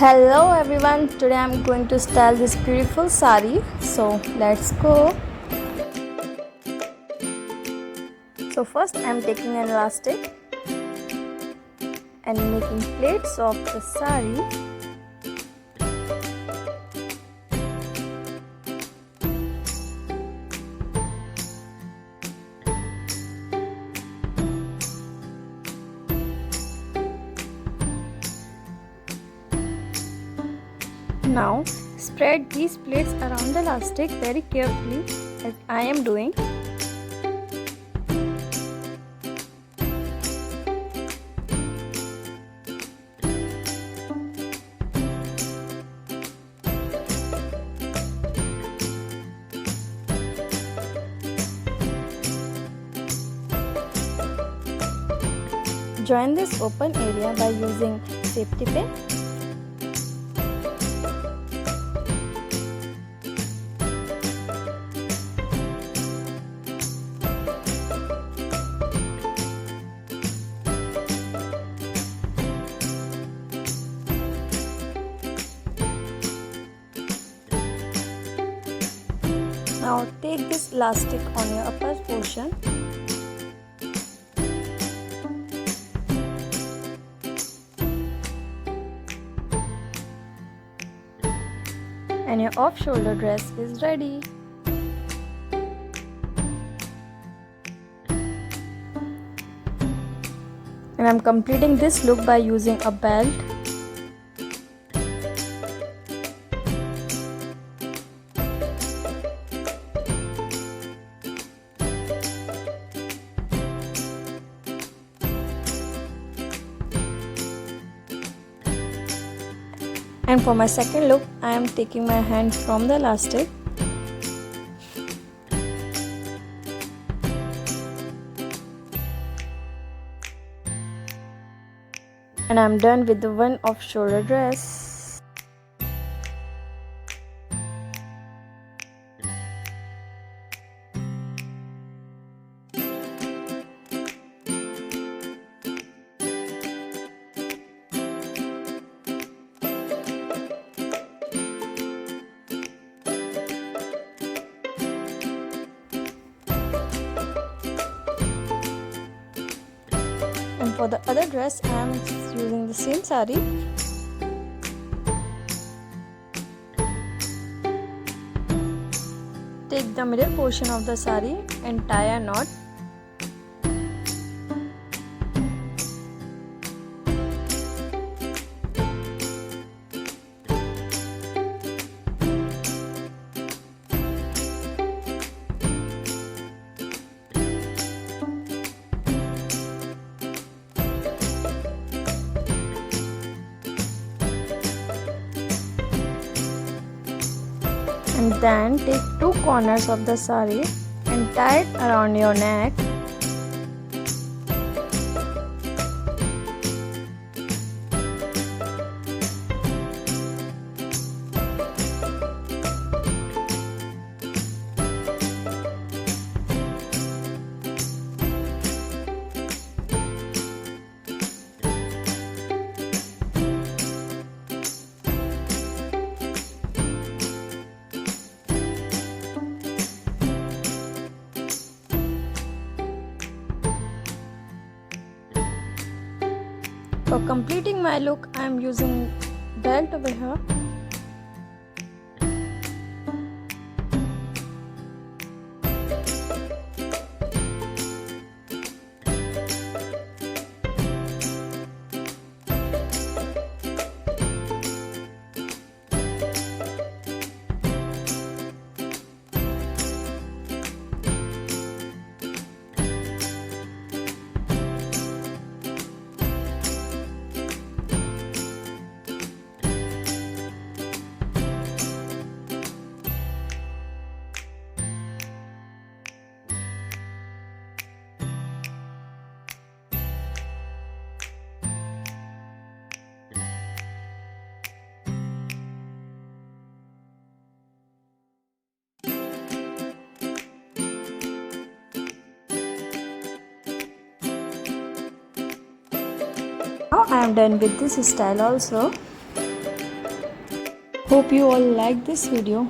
Hello everyone, today I'm going to style this beautiful sari. So let's go. So first I'm taking an elastic and making plaits of the sari. Now spread these plates around the elastic very carefully as I am doing. Join this open area by using safety pin. Now take this elastic on your upper portion and your off-shoulder dress is ready. And I'm completing this look by using a belt. And for my second look, I am taking my hand from the elastic and I'm done with the one off shoulder dress. And for the other dress, I am using the same sari. Take the middle portion of the sari and tie a knot. And then take two corners of the sari and tie it around your neck. For completing my look, I am using belt over here. Now I am done with this style also. Hope you all like this video.